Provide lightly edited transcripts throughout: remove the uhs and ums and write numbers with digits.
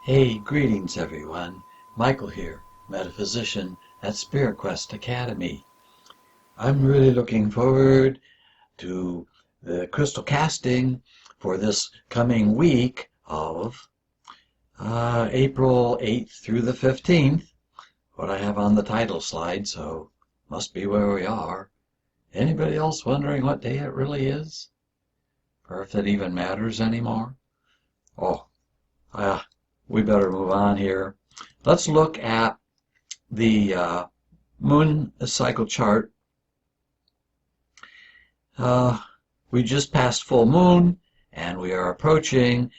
Hey, greetings everyone. Michael here, Metaphysician at Spirit Quest Academy. I'm really looking forward to the crystal casting for this coming week of April 8th through the 15th. What I have on the title slide, so must be where we are. Anybody else wondering what day it really is? Or if it even matters anymore? Oh, we better move on here. Let's look at the moon cycle chart. We just passed full moon and we are approaching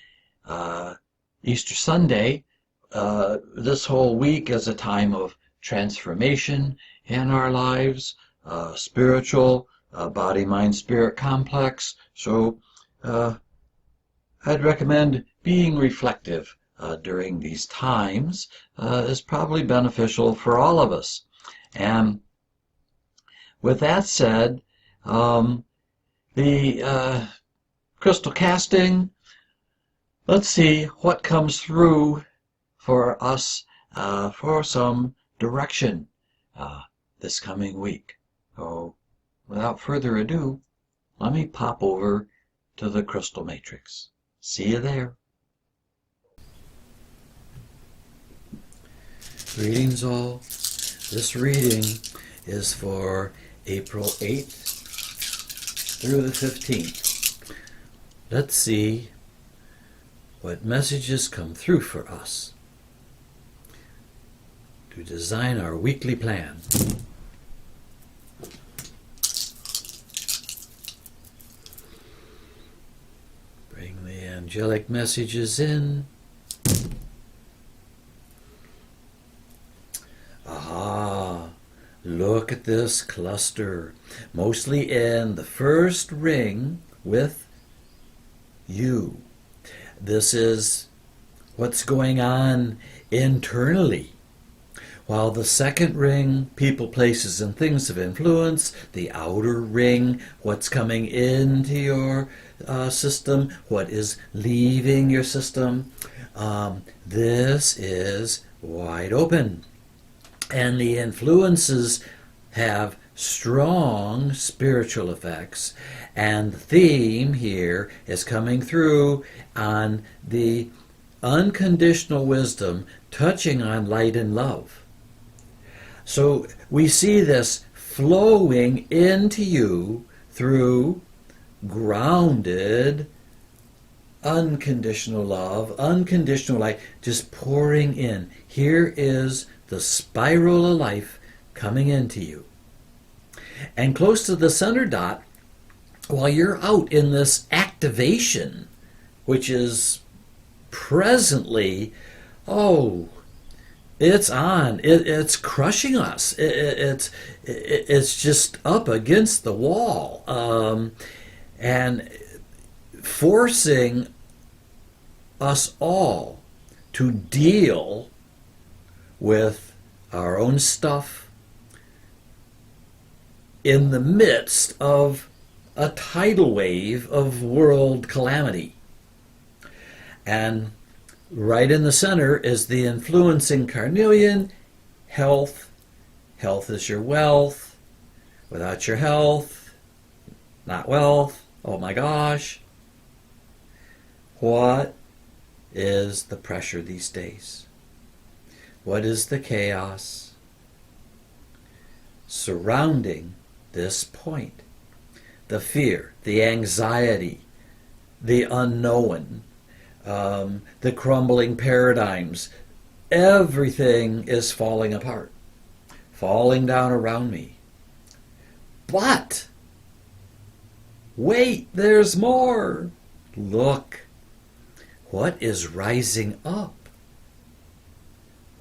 Easter Sunday. This whole week is a time of transformation in our lives, spiritual, body, mind, spirit complex. So I'd recommend being reflective during these times is probably beneficial for all of us. And with that said, the crystal casting, let's see what comes through for us for some direction this coming week. So without further ado, let me pop over to the crystal matrix. See you there. Greetings all. This reading is for April 8th through the 15th. Let's see what messages come through for us to design our weekly plan. Bring the angelic messages in. Aha! Look at this cluster, mostly in the first ring with you. This is what's going on internally. While the second ring, people, places, and things of influence, the outer ring, what's coming into your system, what is leaving your system, this is wide open. And the influences have strong spiritual effects. And the theme here is coming through on the unconditional wisdom, touching on light and love. So we see this flowing into you through grounded, unconditional love, unconditional light, just pouring in. Here is the spiral of life coming into you. And close to the center dot, while you're out in this activation, which is presently, it's on. It's crushing us. It's just up against the wall, and forcing us all to deal with our own stuff in the midst of a tidal wave of world calamity. And right in the center is the influencing carnelian, health. Health is your wealth. Without your health, not wealth. Oh my gosh. What is the pressure these days? What is the chaos surrounding this point? The fear, the anxiety, the unknown, the crumbling paradigms. Everything is falling apart, falling down around me. But wait, there's more. Look, what is rising up?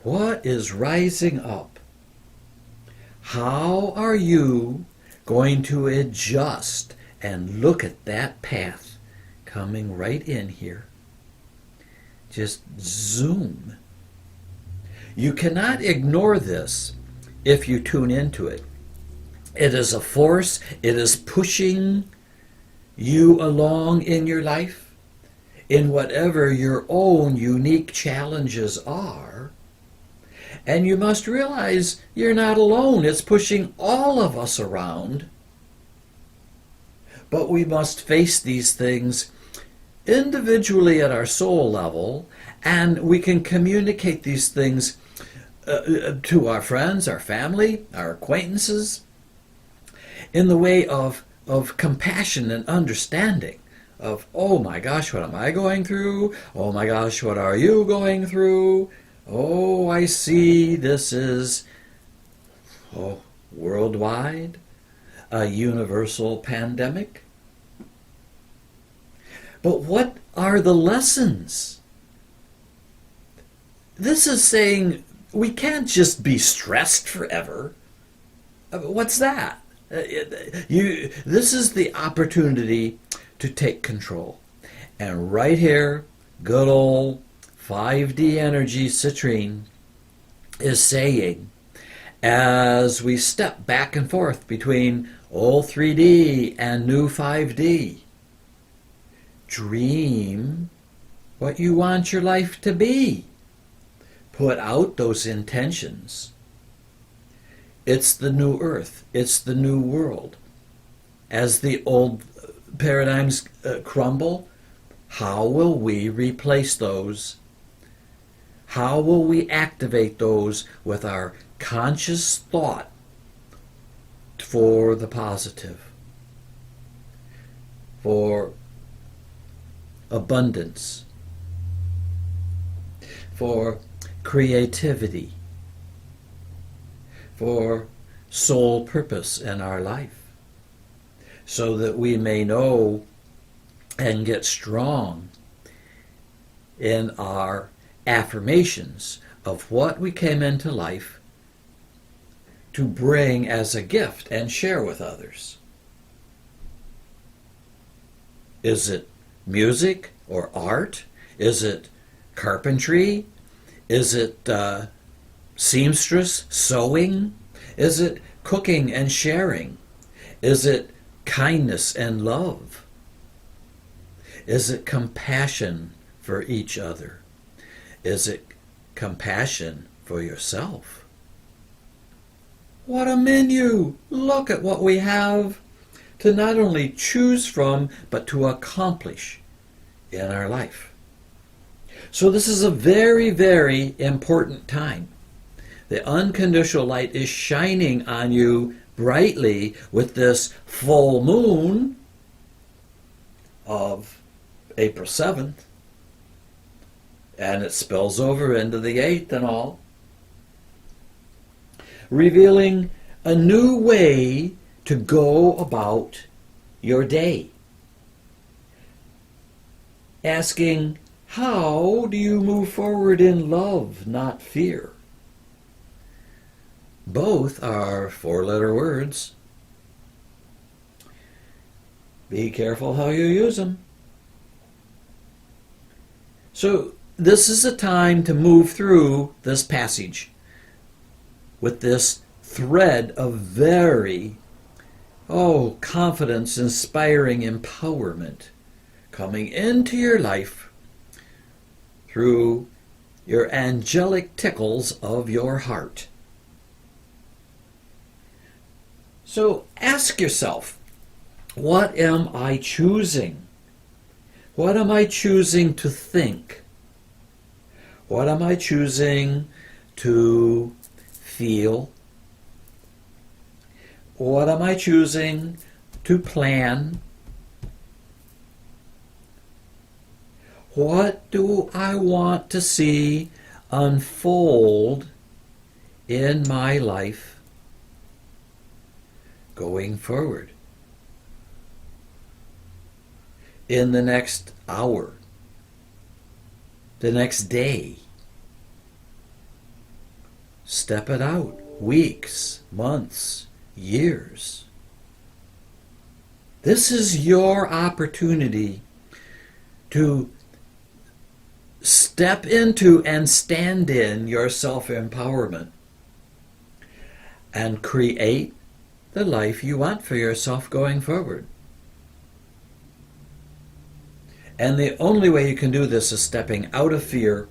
What is rising up? How are you going to adjust and look at that path coming right in here? Just zoom. You cannot ignore this if you tune into it. It is a force. It is pushing you along in your life. in whatever your own unique challenges are. And you must realize you're not alone. It's pushing all of us around. But we must face these things individually at our soul level, and we can communicate these things to our friends, our family, our acquaintances, in the way of compassion and understanding of, oh my gosh, what am I going through? Oh my gosh, what are you going through? Oh, I see this is worldwide, a universal pandemic. But what are the lessons? This is saying we can't just be stressed forever. What's that? This is the opportunity to take control. And right here, good old 5D energy citrine is saying, as we step back and forth between old 3D and new 5D, dream what you want your life to be. Put out those intentions. It's the new earth. It's the new world. As the old paradigms crumble, how will we replace those? How will we activate those with our conscious thought for the positive, for abundance, for creativity, for soul purpose in our life, so that we may know and get strong in our affirmations of what we came into life to bring as a gift and share with others. Is it music or art? Is it carpentry? Is it seamstress, sewing? Is it cooking and sharing? Is it kindness and love? Is it compassion for each other? Is it compassion for yourself? What a menu! Look at what we have to not only choose from, but to accomplish in our life. So this is a very, very important time. The unconditional light is shining on you brightly with this full moon of April 7th. And it spills over into the 8th and all, revealing a new way to go about your day. Asking, how do you move forward in love, not fear? Both are 4-letter words. Be careful how you use them. So this is a time to move through this passage with this thread of very, confidence-inspiring empowerment coming into your life through your angelic tickles of your heart. So ask yourself, what am I choosing? What am I choosing to think? What am I choosing to feel? What am I choosing to plan? What do I want to see unfold in my life going forward? In the next hour, the next day. Step it out. Weeks, months, years. This is your opportunity to step into and stand in your self-empowerment and create the life you want for yourself going forward. And the only way you can do this is stepping out of fear,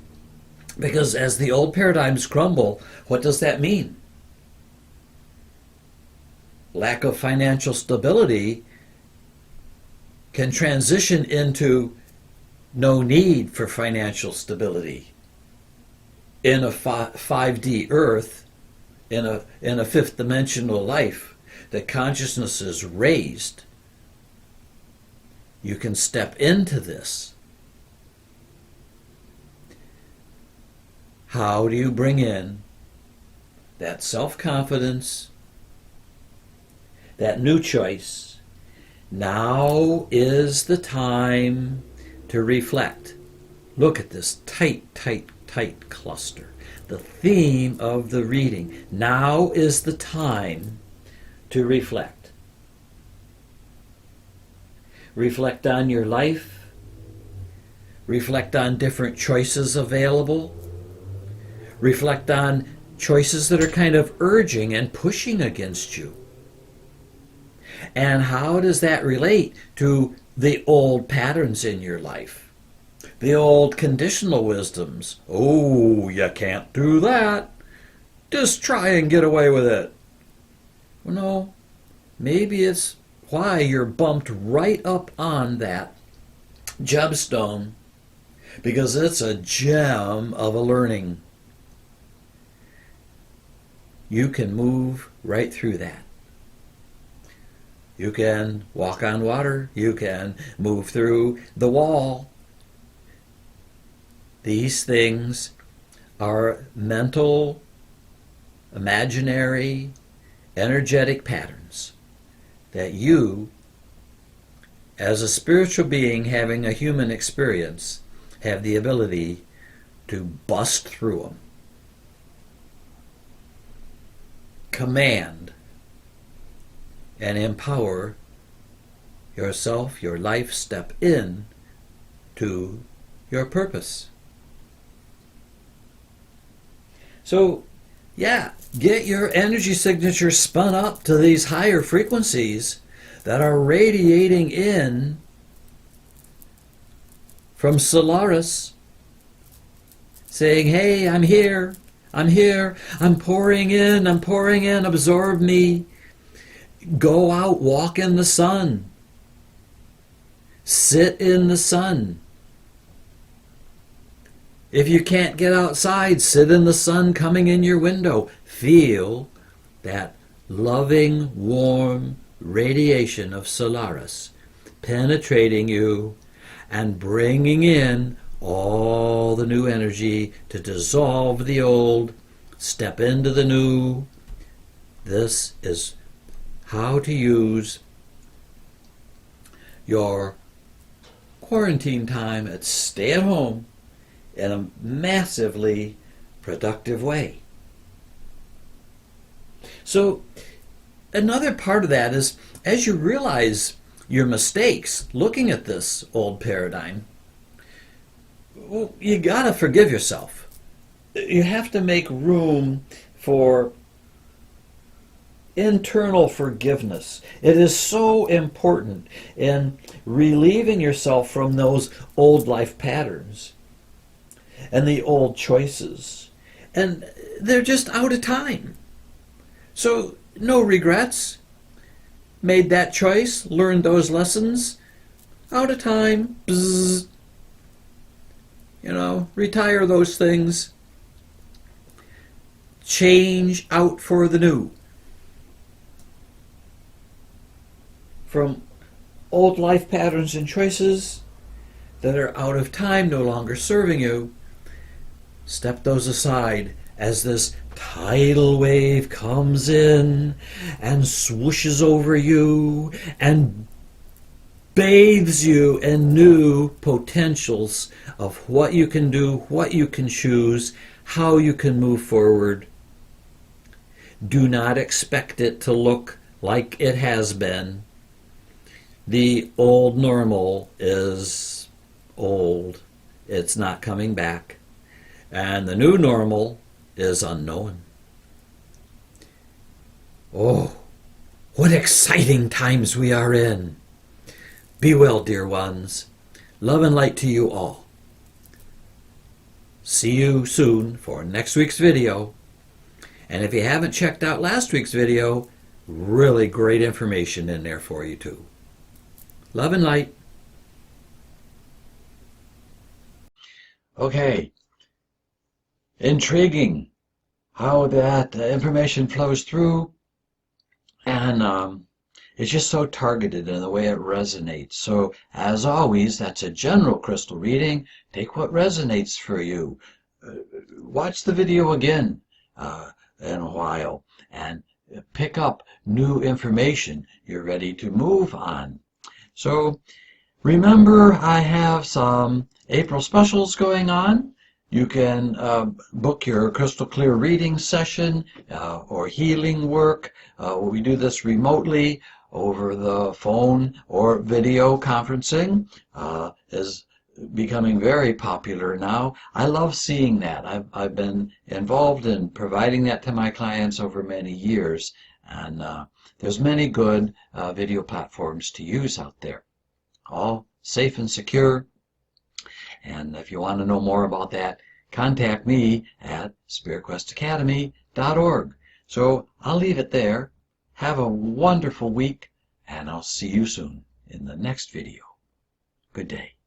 because as the old paradigms crumble, what does that mean? Lack of financial stability can transition into no need for financial stability. In a 5D earth, in a fifth dimensional life, that consciousness is raised, you can step into this. How do you bring in that self-confidence, that new choice? Now is the time to reflect. Look at this tight cluster. The theme of the reading. Now is the time to reflect. Reflect on your life. Reflect on different choices available. Reflect on choices that are kind of urging and pushing against you. And how does that relate to the old patterns in your life? The old conditional wisdoms. Oh, you can't do that. Just try and get away with it. Well, no, maybe it's why you're bumped right up on that gemstone, because it's a gem of a learning. You can move right through that. You can walk on water. You can move through the wall. These things are mental, imaginary, energetic patterns that you, as a spiritual being having a human experience, have the ability to bust through them. Command and empower yourself, your life, step in to your purpose. So, yeah, get your energy signature spun up to these higher frequencies that are radiating in from Solaris, saying, hey, I'm here, I'm pouring in, absorb me. Go out, walk in the sun. Sit in the sun. If you can't get outside, sit in the sun coming in your window. Feel that loving, warm radiation of Solaris penetrating you and bringing in all the new energy to dissolve the old, step into the new. This is how to use your quarantine time at stay at home in a massively productive way. So another part of that is, as you realize your mistakes looking at this old paradigm, well, you gotta forgive yourself. You have to make room for internal forgiveness. It is so important in relieving yourself from those old life patterns and the old choices. And they're just out of time. So no regrets. Made that choice, learned those lessons. Out of time. Bzzz. Retire those things. Change out for the new. From old life patterns and choices that are out of time, no longer serving you, step those aside as this tidal wave comes in and swooshes over you and bathes you in new potentials of what you can do, what you can choose, how you can move forward. Do not expect it to look like it has been. The old normal is old. It's not coming back. And the new normal is unknown. Oh, what exciting times we are in. Be well, dear ones. Love and light to you all. See you soon for next week's video. And if you haven't checked out last week's video, really great information in there for you too. Love and light. Okay. Intriguing how that information flows through, and it's just so targeted in the way it resonates. So, as always, that's a general crystal reading. Take what resonates for you. Watch the video again in a while and pick up new information you're ready to move on. So, remember, I have some April specials going on. You can book your crystal clear reading session or healing work. We do this remotely over the phone or video conferencing. Is becoming very popular now. I love seeing that. I've been involved in providing that to my clients over many years, and there's many good video platforms to use out there. All safe and secure. And if you want to know more about that, contact me at spiritquestacademy.org. So I'll leave it there. Have a wonderful week, and I'll see you soon in the next video. Good day.